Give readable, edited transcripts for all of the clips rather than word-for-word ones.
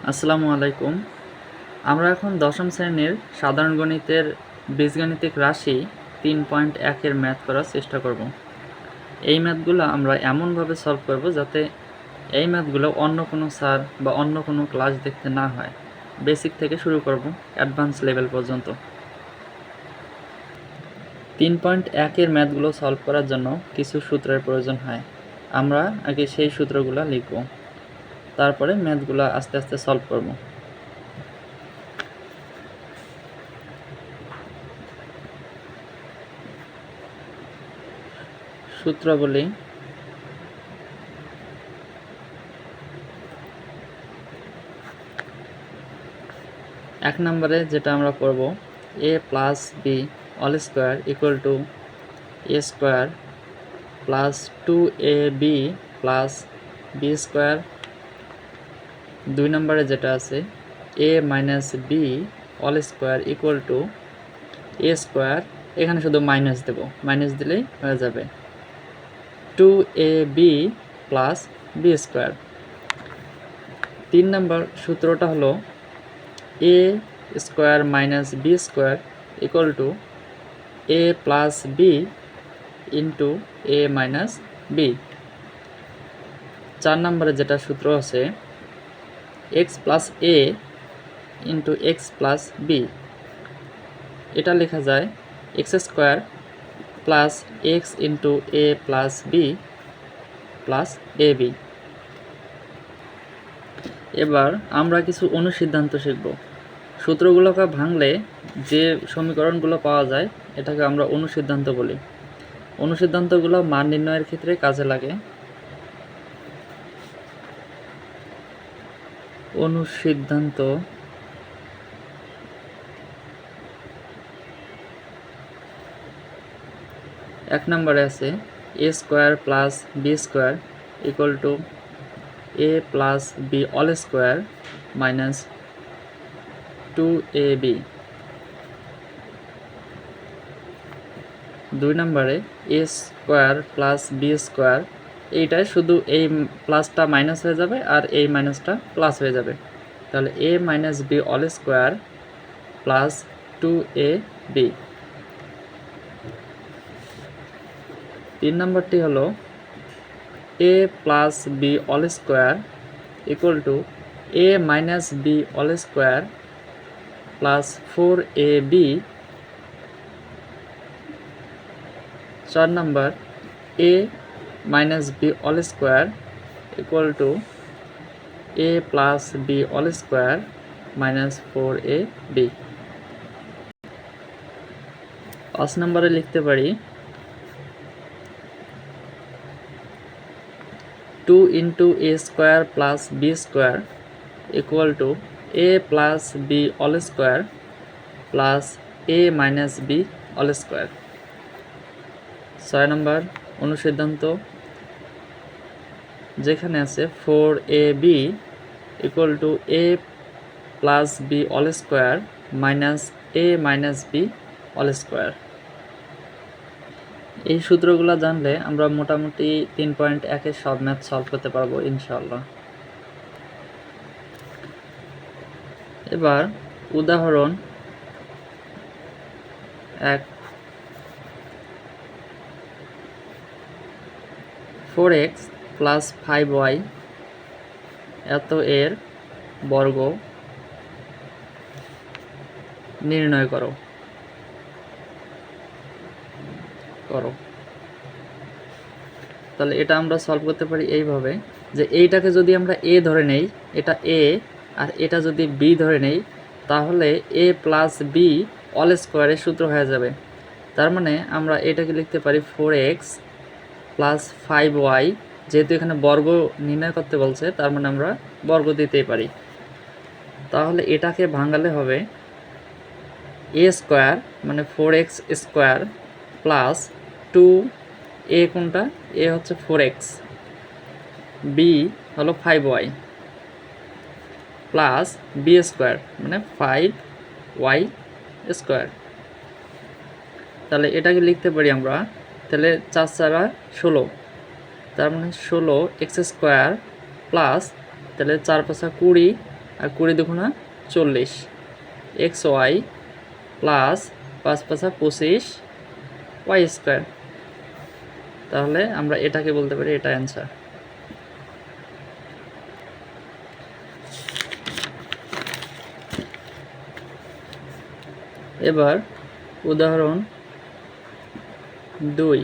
আসসালামু আলাইকুম। আমরা এখন দশম শ্রেণীর সাধারণ গণিতের বীজগাণিতিক রাশি 3.1 এর ম্যাথ করার চেষ্টা করব। এই ম্যাথগুলো আমরা এমনভাবে সলভ করব যাতে এই ম্যাথগুলো অন্য কোনো স্যার বা অন্য কোনো ক্লাস দেখতে না হয়। বেসিক থেকে শুরু করব অ্যাডভান্স লেভেল পর্যন্ত। 3.1 এর ম্যাথগুলো সলভ করার জন্য কিছু সূত্রের প্রয়োজন হয়। আমরা আগে সেই সূত্রগুলো লিখব, তারপরে ম্যাথগুলো আস্তে আস্তে সলভ করব। সূত্রগুলি: এক নম্বরে যেটা আমরা করব, a plus B all square equal to a square plus 2ab plus B square. দুই নম্বরে যেটা আছে, a minus B all square equal to a square, এখানে শুধু মাইনাস দেব, মাইনাস দিলেই হয়ে যাবে 2ab প্লাস বি স্কোয়ার। তিন নম্বর সূত্রটা হলো a square minus B square equal to a plus B into a minus B. চার নম্বরে যেটা সূত্র আছে, x plus a into X plus B, এটা লেখা যায় X square plus X into A plus B plus A B. এবার আমরা কিছু অনুসিদ্ধান্ত শিখব। সূত্রগুলোকে ভাঙলে যে সমীকরণগুলো পাওয়া যায় এটাকে আমরা অনুসিদ্ধান্ত বলি। অনুসিদ্ধান্তগুলো মান নির্ণয়ের ক্ষেত্রে কাজে লাগে। অনুসিদ্ধান্ত: এক নম্বরে আছে A square plus B square equal to A plus B all square minus 2ab। দুই নম্বরে A square plus B square, এইটাই শুধু এই প্লাসটা মাইনাস হয়ে যাবে আর এই মাইনাসটা প্লাস হয়ে যাবে, তাহলে A minus B all square plus 2ab। তিন নম্বরটি হলো A plus B all square equal to A minus B all square plus 4ab। চার number A minus B all square equal to A plus B all square minus 4ab। পাঁচ নম্বরে লিখতে পারি 2 into A square plus B square equal to A plus B all square plus A minus B all square. ছয় নম্বর অনুসিদ্ধান্ত, যেখানে আছে 4ab equal to A plus B all square minus a minus B all square. এই সূত্রগুলো জানলে আমরা মোটামুটি 3.1-এর সব ম্যাথ সলভ করতে পারবো ইনশাআল্লাহ। এবার উদাহরণ 1, 4x প্লাস 5y এত এর বর্গ নির্ণয় করো। তাহলে এটা আমরা সলভ করতে পারি এইভাবে, যে এইটাকে যদি আমরা a ধরে নেই, এটা a, আর এটা যদি b ধরে নেই, তাহলে a প্লাস বি অল স্কোয়ারের সূত্র হয়ে যাবে। তার মানে আমরা এটাকে লিখতে পারি 4x প্লাস 5y, যেহেতু এখানে বর্গ নির্ণয় করতে বলছে তার মানে আমরা বর্গ দিতেই পারি। তাহলে এটাকে ভাঙালে হবে a স্কোয়ার মানে 4x স্কোয়ার প্লাস 2a, কোনটা a হচ্ছে 4x, b হলো 5y প্লাস b স্কোয়ার মানে 5y স্কোয়ার। তাহলে এটাকে লিখতে পারি আমরা, তাহলে 4 4 16, তার মানে 16x স্কোয়ার প্লাস, তাহলে 4 5 20 আর 20 দুগুণা 40 x y plus 5 5 25 y square. তাহলে আমরা এটাকে বলতে পারি এটা অ্যান্সার। এবার উদাহরণ 2।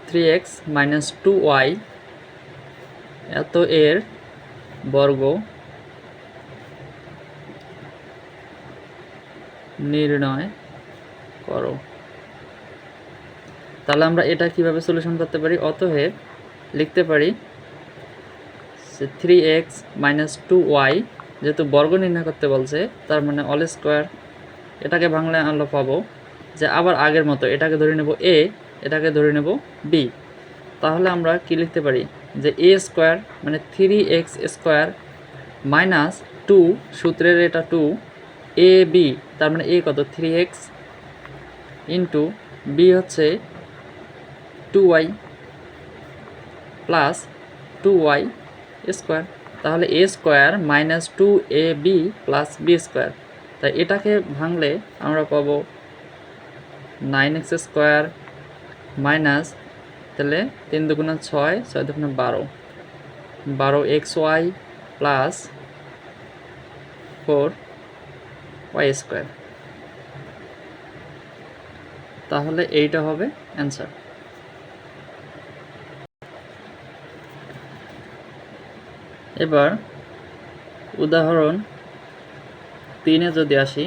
3x minus 2y এত এর বর্গ নির্ণয় করো। তাহলে আমরা এটা কিভাবে সলিউশন করতে পারি? অতএব লিখতে পারি 3x minus 2y, যেহেতু বর্গ নির্ণয় করতে বলছে তার মানে অল স্কোয়ার। এটাকে ভাঙলে আমরা পাবো যে আবার আগের মতো এটাকে ধরে নেব a, এটাকে ধরে নেব b। তাহলে আমরা কি লিখতে পারি যে a স্কোয়ার মানে 3x স্কোয়ার মাইনাস 2, সূত্রের এটা 2, a b, তার মানে a কত 3x ইন্টু b হচ্ছে 2y প্লাস 2y স্কোয়ার। তাহলে a square minus 2ab plus b square. তাই এটাকে ভাঙলে আমরা পাবো 9x স্কোয়ার মাইনাস, তাহলে 3 দুগুণা 6, 6 দুগুণা 12, 12xy প্লাস 4y স্কোয়ার। তাহলে এইটা হবে অ্যান্সার। এবার উদাহরণ 3-এ যদি আসি,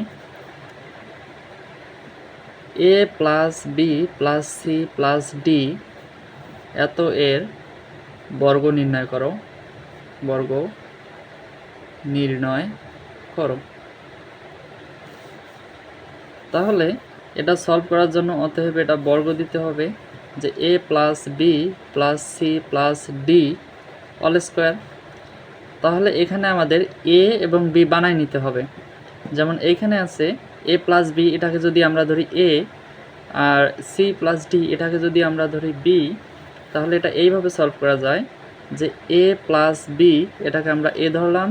a plus B plus c plus d এত এর বর্গ নির্ণয় করো, বর্গ নির্ণয় করো। তাহলে এটা সলভ করার জন্য অতএব এটা বর্গ দিতে হবে যে a plus B plus c plus d all square. তাহলে এখানে আমাদের a এবং b বানায় নিতে হবে। যেমন এইখানে আছে a প্লাস বি, এটাকে যদি আমরা ধরি a, আর c প্লাস ডি এটাকে যদি আমরা ধরি b, তাহলে এটা এইভাবে সলভ করা যায় যে a প্লাস বি এটাকে আমরা a ধরলাম,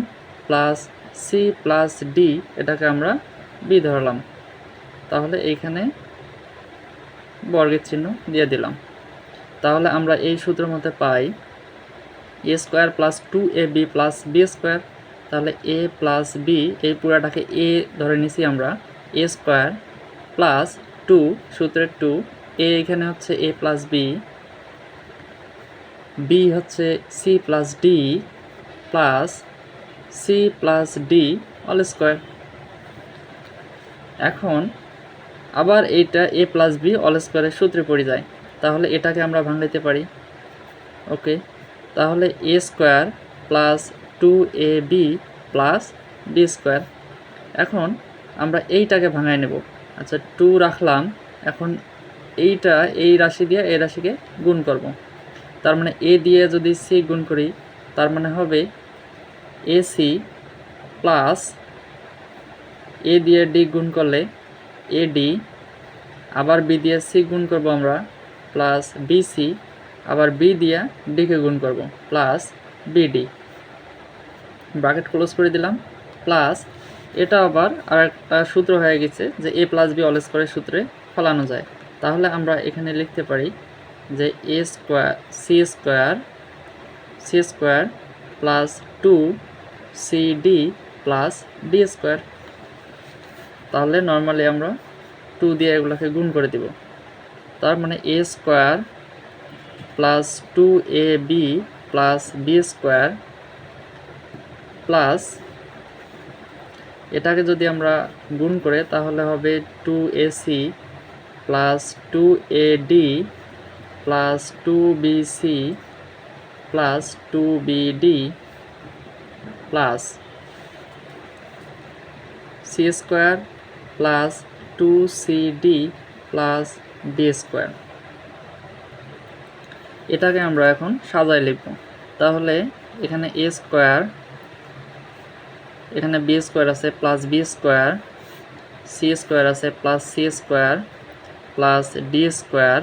প্লাস c প্লাস ডি এটাকে আমরা b ধরলাম। তাহলে এইখানে বর্গের চিহ্ন দিয়ে দিলাম। তাহলে আমরা এই সূত্র মতে পাই a square plus 2ab plus b square. তাহলে a প্লাস b, এই পুরাটাকে a ধরে নিছি আমরা, a স্কোয়ার প্লাস 2, সূত্রের 2, a এখানে হচ্ছে a প্লাস b, b হচ্ছে c plus d plus c plus d all square. এখন আবার এইটা a প্লাস b অল স্কোয়ারের সূত্রে পড়ে যায়। তাহলে এটাকে আমরা ভাঙাইতে পারি। ওকে, তাহলে a square plus 2ab plus b square. এখন আমরা এইটাকে ভাঙায় নেব। আচ্ছা, 2 রাখলাম। এখন এইটা এই রাশি দিয়ে এই রাশিকে গুণ করব। তার মানে a দিয়ে যদি c গুণ করি তার মানে হবে ac প্লাস a দিয়ে d গুণ করলে ad, আবার b দিয়ে c গুণ করব আমরা প্লাস bc, আবার b দিয়ে d কে গুণ করব প্লাস bd, ব্র্যাকেট ক্লোজ করে দিলাম। প্লাস এটা আবার আরেকটা সূত্র হয়ে গেছে যে a প্লাস b অল স্কোয়ারের সূত্রে ফলানো যায়। তাহলে আমরা এখানে লিখতে পারি যে a square c square plus 2cd plus d square. তাহলে নর্মালি আমরা 2 দিয়ে এগুলোকে গুণ করে দিব। তার মানে a square plus 2ab plus b square plus এটাকে যদি আমরা গুণ করে তাহলে হবে 2ac plus 2ad plus 2bc plus 2bd plus c square plus 2cd plus d square. এটাকে আমরা এখন সাজায় লিখব। তাহলে এখানে a স্কোয়ার, এখানে b স্কোয়ার আছে plus b square, c square আছে plus c square plus d square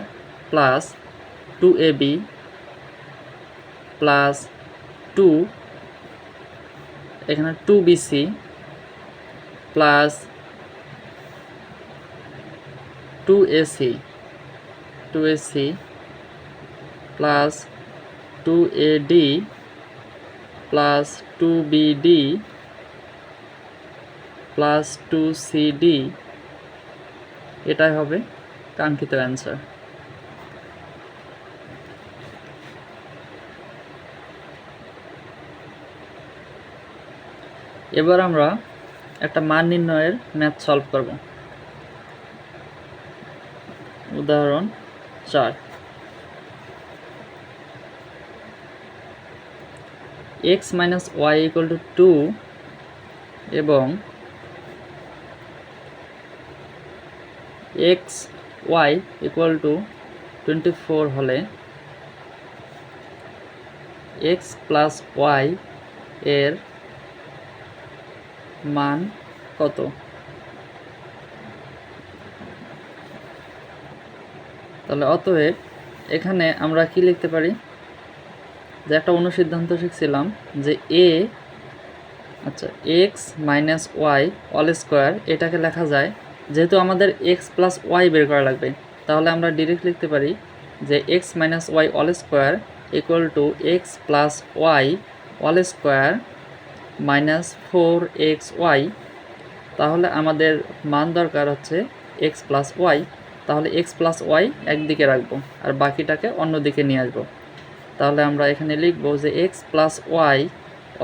plus 2ab plus 2 এখানে 2bc plus 2ac plus 2ad plus 2bd plus 2cd, এটাই হবে কাঙ্ক্ষিত অ্যান্সার। এবার আমরা একটা মান নির্ণয়ের ম্যাথ সলভ করব। উদাহরণ 4, x minus y equal to 2 এবং x y ইকুয়াল টু 24 হলে x প্লাস ওয়াই এর মান কত? তাহলে অতএব এখানে আমরা কি লিখতে পারি, যে একটা অনুসিদ্ধান্ত শিখছিলাম যে x minus y all square, এটাকে লেখা যায়, যেহেতু আমাদের x প্লাস ওয়াই বের করা লাগবে, তাহলে আমরা ডিরেক্ট লিখতে পারি যে x minus y all square equal to x plus y all square minus 4xy। তাহলে আমাদের মান দরকার হচ্ছে x প্লাস ওয়াই, তাহলে x প্লাস ওয়াই একদিকে রাখবো আর বাকিটাকে অন্য দিকে নিয়ে আসবো। তাহলে আমরা এখানে লিখব যে x plus y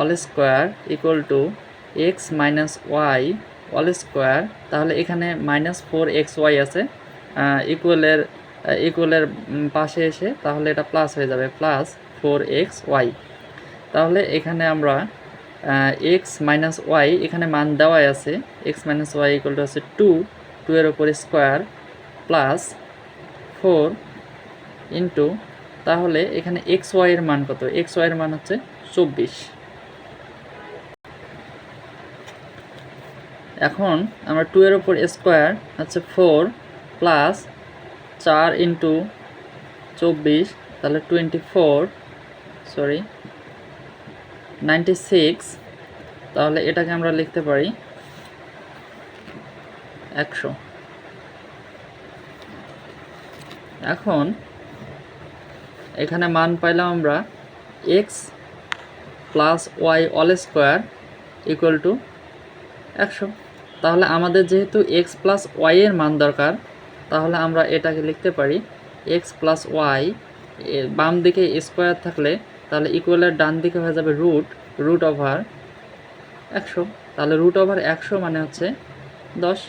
all square equal to x minus y all square, তাহলে এখানে মাইনাস 4xy আছে, ইকুয়ালের পাশে এসে তাহলে এটা প্লাস হয়ে যাবে, প্লাস 4xy। তাহলে এখানে আমরা x মাইনাস ওয়াই এখানে মান দেওয়াই আছে, x minus y equal to আছে 2 এর উপরে স্কোয়ার প্লাস 4 ইন্টু, তাহলে এখানে xy এর মান কত? xy এর মান হচ্ছে 24। এখন আমরা 2 এর উপর স্কোয়ার হচ্ছে 4 প্লাস 4 ইন্টু 24, তাহলে 96, তাহলে এটাকে আমরা লিখতে পারি 100। এখন এখানে মান পাইলাম আমরা x plus y all square equal to 100। তাহলে আমাদের যেহেতু x প্লাস ওয়াই এর মান দরকার, তাহলে আমরা এটাকে লিখতে পারি x প্লাস ওয়াই, বাম দিকে স্কোয়ার থাকলে তাহলে ইকুয়ালের ডান দিকে হয়ে যাবে রুট ওভার 100। তাহলে রুট ওভার 100 মানে হচ্ছে 10,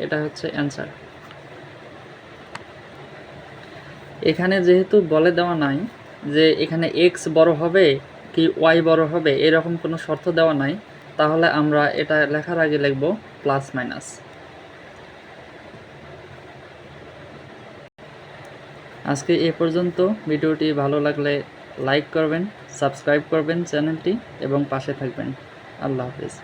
এটা হচ্ছে অ্যান্সার। এখানে যেহেতু বলে দেওয়া নাই যে এখানে x বড় হবে কি y বড় হবে, এরকম কোনো শর্ত দেওয়া নাই, তাহলে আমরা এটা লেখার আগে লিখব প্লাস মাইনাস। আজকে এ পর্যন্ত। ভিডিওটি ভালো লাগলে লাইক করবেন, সাবস্ক্রাইব করবেন চ্যানেলটি এবং পাশে থাকবেন। আল্লাহ হাফেজ।